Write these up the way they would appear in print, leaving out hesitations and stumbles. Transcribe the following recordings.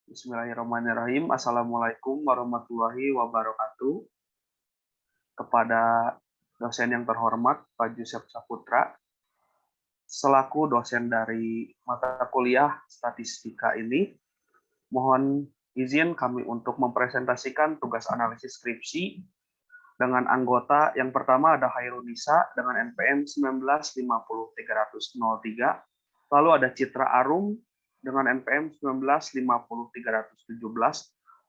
Bismillahirrahmanirrahim. Assalamualaikum warahmatullahi wabarakatuh. Kepada dosen yang terhormat, Pak Yusef Saputra, selaku dosen dari mata kuliah statistika ini, mohon izin kami untuk mempresentasikan tugas analisis skripsi dengan anggota yang pertama ada Hairunisa dengan NPM 19503003, lalu ada Citra Arum dengan NPM 19503017,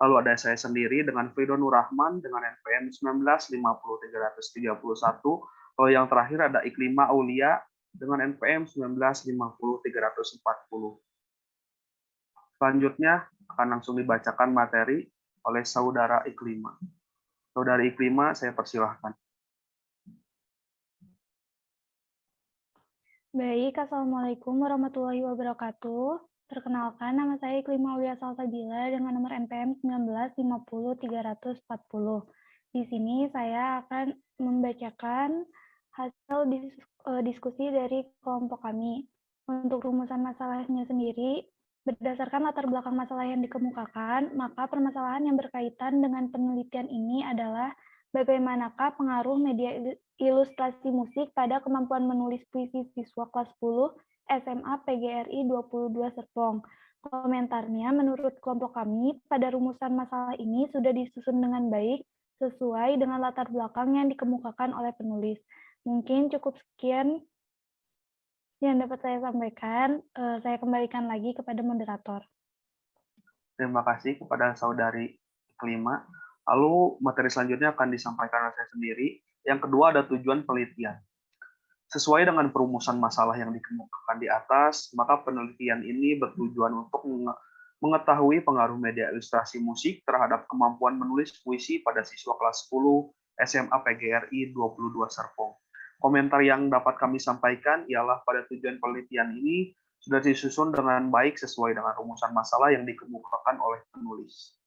lalu ada saya sendiri dengan Frido Nurrahman dengan NPM 19503031, lalu yang terakhir ada Iklima Aulia dengan NPM 19503040. Selanjutnya akan langsung dibacakan materi oleh Saudara Iklima. Saudara Iklima, saya persilahkan. Baik, Assalamualaikum warahmatullahi wabarakatuh. Perkenalkan, nama saya Iklima Aulia Salsabila dengan nomor NPM 19503040. Di sini saya akan membacakan hasil diskusi dari kelompok kami. Untuk rumusan masalahnya sendiri, berdasarkan latar belakang masalah yang dikemukakan, maka permasalahan yang berkaitan dengan penelitian ini adalah bagaimanakah pengaruh media ilustrasi musik pada kemampuan menulis puisi siswa kelas 10 SMA PGRI 22 Serpong. Komentarnya, menurut kelompok kami, pada rumusan masalah ini sudah disusun dengan baik sesuai dengan latar belakang yang dikemukakan oleh penulis. Mungkin cukup sekian yang dapat saya sampaikan. Saya kembalikan lagi kepada moderator. Terima kasih kepada Saudari Iklima. Lalu materi selanjutnya akan disampaikan oleh saya sendiri. Yang kedua ada tujuan penelitian. Sesuai dengan perumusan masalah yang dikemukakan di atas, maka penelitian ini bertujuan untuk mengetahui pengaruh media ilustrasi musik terhadap kemampuan menulis puisi pada siswa kelas 10 SMA PGRI 22 Serpong. Komentar yang dapat kami sampaikan ialah pada tujuan penelitian ini sudah disusun dengan baik sesuai dengan rumusan masalah yang dikemukakan oleh penulis.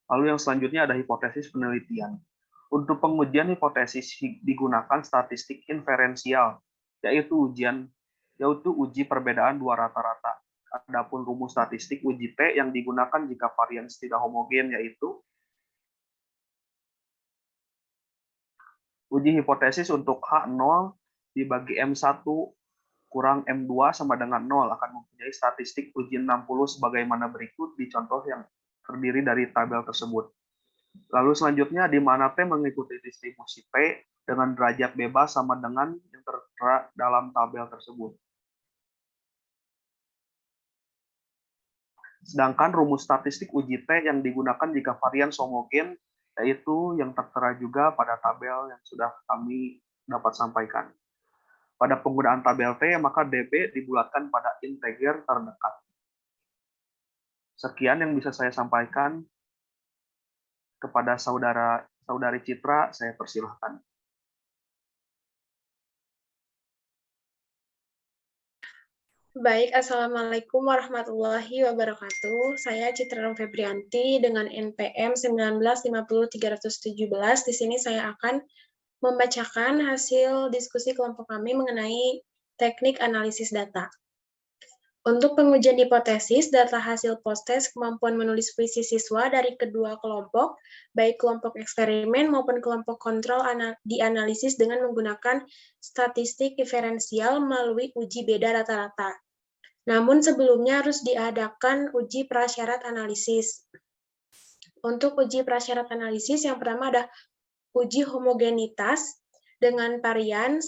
Lalu yang selanjutnya ada hipotesis penelitian. Untuk pengujian hipotesis digunakan statistik inferensial, yaitu uji perbedaan dua rata-rata. Adapun rumus statistik uji T yang digunakan jika varian tidak homogen, yaitu uji hipotesis untuk H0 dibagi M1 kurang M2 sama dengan 0 akan mempunyai statistik uji 60 sebagaimana berikut di contoh yang terdiri dari tabel tersebut. Lalu selanjutnya di mana T mengikuti distribusi T dengan derajat bebas sama dengan yang tertera dalam tabel tersebut. Sedangkan rumus statistik uji T yang digunakan jika varian homogen yaitu yang tertera juga pada tabel yang sudah kami dapat sampaikan. Pada penggunaan tabel T, maka DB dibulatkan pada integer terdekat. Sekian yang bisa saya sampaikan. Kepada saudari Citra, saya persilahkan. Baik, Assalamualaikum warahmatullahi wabarakatuh. Saya Citra Febrianti dengan NPM 19503017. Di sini saya akan membacakan hasil diskusi kelompok kami mengenai teknik analisis data. Untuk pengujian hipotesis, data hasil post-test kemampuan menulis puisi siswa dari kedua kelompok, baik kelompok eksperimen maupun kelompok kontrol dianalisis dengan menggunakan statistik diferensial melalui uji beda rata-rata. Namun sebelumnya harus diadakan uji prasyarat analisis. Untuk uji prasyarat analisis, yang pertama ada uji homogenitas dengan varian.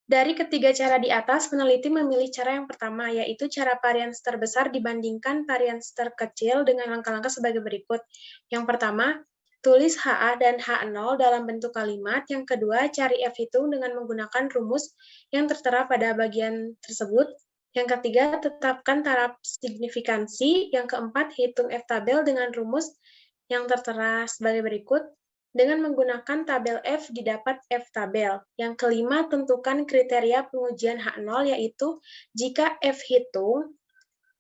Dari ketiga cara di atas, peneliti memilih cara yang pertama, yaitu cara varians terbesar dibandingkan varians terkecil dengan langkah-langkah sebagai berikut. Yang pertama, tulis HA dan H0 dalam bentuk kalimat. Yang kedua, cari F hitung dengan menggunakan rumus yang tertera pada bagian tersebut. Yang ketiga, tetapkan taraf signifikansi. Yang keempat, hitung F tabel dengan rumus yang tertera sebagai berikut. Dengan menggunakan tabel F didapat F tabel. Yang kelima, tentukan kriteria pengujian H0, yaitu jika F hitung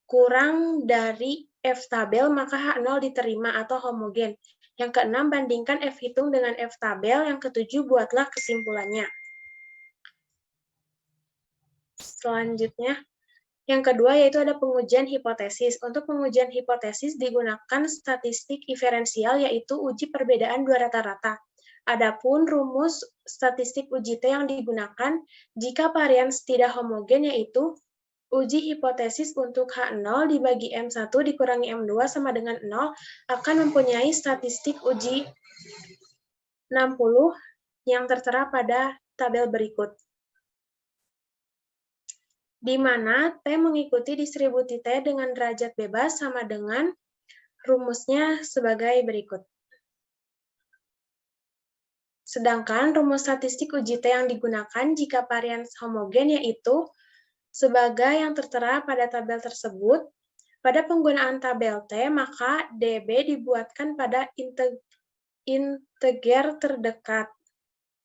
kurang dari F tabel, maka H0 diterima atau homogen. Yang keenam, bandingkan F hitung dengan F tabel. Yang ketujuh, buatlah kesimpulannya. Selanjutnya, Yang kedua yaitu ada pengujian hipotesis. Untuk pengujian hipotesis digunakan statistik diferensial yaitu uji perbedaan dua rata-rata. Adapun rumus statistik uji T yang digunakan jika varian tidak homogen yaitu uji hipotesis untuk H0 dibagi M1 dikurangi M2 sama dengan 0 akan mempunyai statistik uji 60 yang tertera pada tabel berikut, di mana T mengikuti distribusi T dengan derajat bebas sama dengan rumusnya sebagai berikut. Sedangkan rumus statistik uji T yang digunakan jika varian homogen yaitu sebagai yang tertera pada tabel tersebut. Pada penggunaan tabel T, maka DB dibuatkan pada integer terdekat.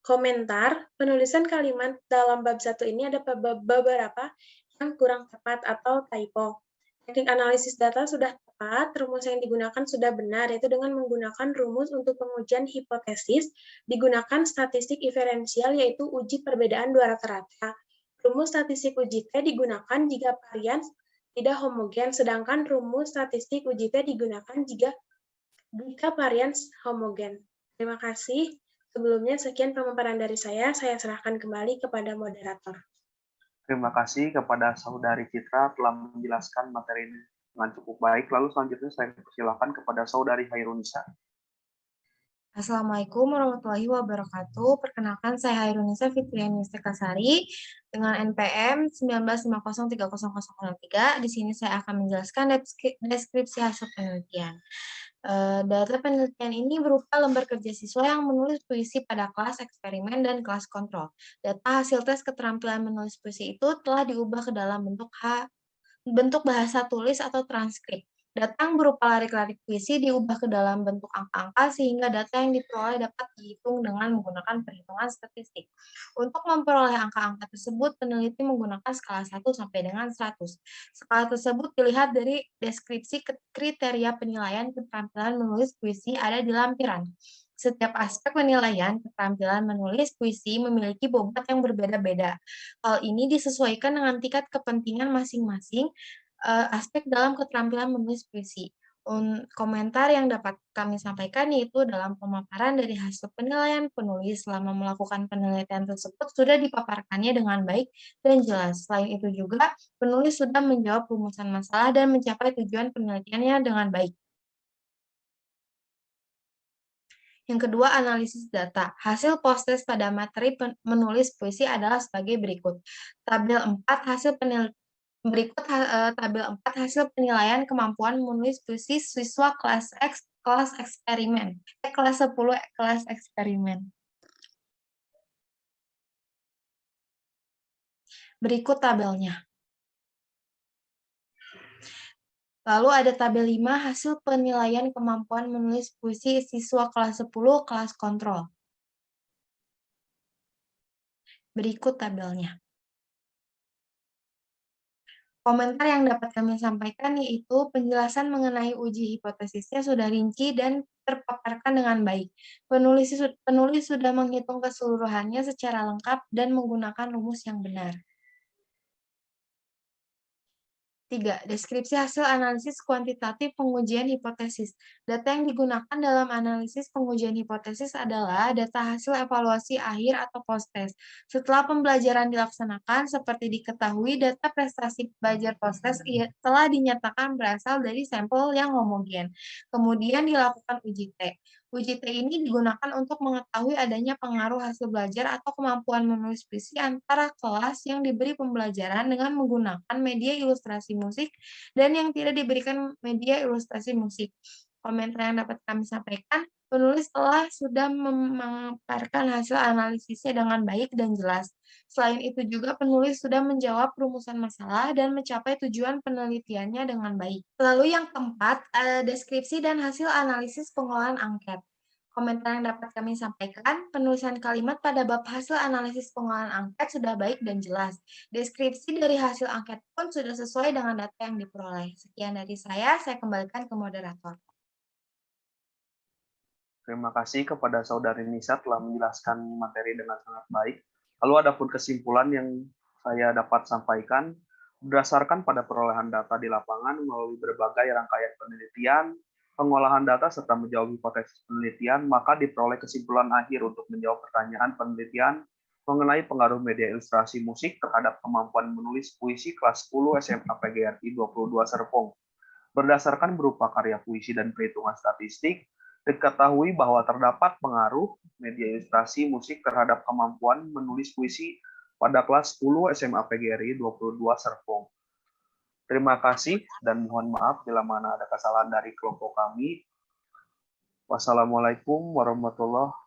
Komentar, penulisan kalimat dalam bab 1 ini ada beberapa yang kurang tepat atau typo. Teknik analisis data sudah tepat, rumus yang digunakan sudah benar, yaitu dengan menggunakan rumus untuk pengujian hipotesis, digunakan statistik diferensial, yaitu uji perbedaan dua rata-rata. Rumus statistik uji T digunakan jika varian tidak homogen, sedangkan rumus statistik uji T digunakan jika varian homogen. Terima kasih. Sebelumnya, sekian pemaparan dari saya serahkan kembali kepada moderator. Terima kasih kepada Saudari Citra telah menjelaskan materi ini dengan cukup baik. Lalu selanjutnya saya persilakan kepada Saudari Hairunisa. Assalamualaikum warahmatullahi wabarakatuh. Perkenalkan, saya Hairunisa Fitriani Stekasari dengan NPM 19503003. Di sini saya akan menjelaskan deskripsi hasil penelitian. Data penelitian ini berupa lembar kerja siswa yang menulis puisi pada kelas eksperimen dan kelas kontrol. Data hasil tes keterampilan menulis puisi itu telah diubah ke dalam bentuk bahasa tulis atau transkrip. Data yang berupa larik-larik puisi diubah ke dalam bentuk angka-angka sehingga data yang diperoleh dapat dihitung dengan menggunakan perhitungan statistik. Untuk memperoleh angka-angka tersebut, peneliti menggunakan skala 1 sampai dengan 100. Skala tersebut dilihat dari deskripsi kriteria penilaian keterampilan menulis puisi ada di lampiran. Setiap aspek penilaian keterampilan menulis puisi memiliki bobot yang berbeda-beda. Hal ini disesuaikan dengan tingkat kepentingan masing-masing aspek dalam keterampilan menulis puisi. Komentar yang dapat kami sampaikan yaitu dalam pemaparan dari hasil penilaian penulis selama melakukan penelitian tersebut sudah dipaparkannya dengan baik dan jelas. Selain itu juga, penulis sudah menjawab rumusan masalah dan mencapai tujuan penelitiannya dengan baik. Yang kedua, analisis data. Hasil post-test pada materi menulis puisi adalah sebagai berikut. Tabel 4 hasil penelitian. Berikut tabel 4 hasil penilaian kemampuan menulis puisi siswa kelas X kelas eksperimen. Kelas 10 kelas eksperimen. Berikut tabelnya. Lalu ada tabel 5 hasil penilaian kemampuan menulis puisi siswa kelas 10 kelas kontrol. Berikut tabelnya. Komentar yang dapat kami sampaikan yaitu penjelasan mengenai uji hipotesisnya sudah rinci dan terpaparkan dengan baik. Penulis sudah menghitung keseluruhannya secara lengkap dan menggunakan rumus yang benar. 3. Deskripsi hasil analisis kuantitatif pengujian hipotesis. Data yang digunakan dalam analisis pengujian hipotesis adalah data hasil evaluasi akhir atau post-test. Setelah pembelajaran dilaksanakan, seperti diketahui, data prestasi pelajar post-test telah dinyatakan berasal dari sampel yang homogen. Kemudian dilakukan uji T. Uji T ini digunakan untuk mengetahui adanya pengaruh hasil belajar atau kemampuan menulis puisi antara kelas yang diberi pembelajaran dengan menggunakan media ilustrasi musik dan yang tidak diberikan media ilustrasi musik. Komentar yang dapat kami sampaikan, penulis sudah memaparkan hasil analisisnya dengan baik dan jelas. Selain itu juga penulis sudah menjawab rumusan masalah dan mencapai tujuan penelitiannya dengan baik. Lalu yang keempat, deskripsi dan hasil analisis pengolahan angket. Komentar yang dapat kami sampaikan, penulisan kalimat pada bab hasil analisis pengolahan angket sudah baik dan jelas. Deskripsi dari hasil angket pun sudah sesuai dengan data yang diperoleh. Sekian dari saya kembalikan ke moderator. Terima kasih kepada Saudari Nisa telah menjelaskan materi dengan sangat baik. Lalu ada pun kesimpulan yang saya dapat sampaikan Berdasarkan pada perolehan data di lapangan melalui berbagai rangkaian penelitian, pengolahan data serta menjawab hipotesis penelitian, maka diperoleh kesimpulan akhir untuk menjawab pertanyaan penelitian mengenai pengaruh media ilustrasi musik terhadap kemampuan menulis puisi kelas 10 SMA PGRI 22 Serpong. Berdasarkan berupa karya puisi dan perhitungan statistik, diketahui bahwa terdapat pengaruh media ilustrasi musik terhadap kemampuan menulis puisi pada kelas 10 SMA PGRI 22 Serpong. Terima kasih dan mohon maaf bila mana ada kesalahan dari kelompok kami. Wassalamualaikum warahmatullahi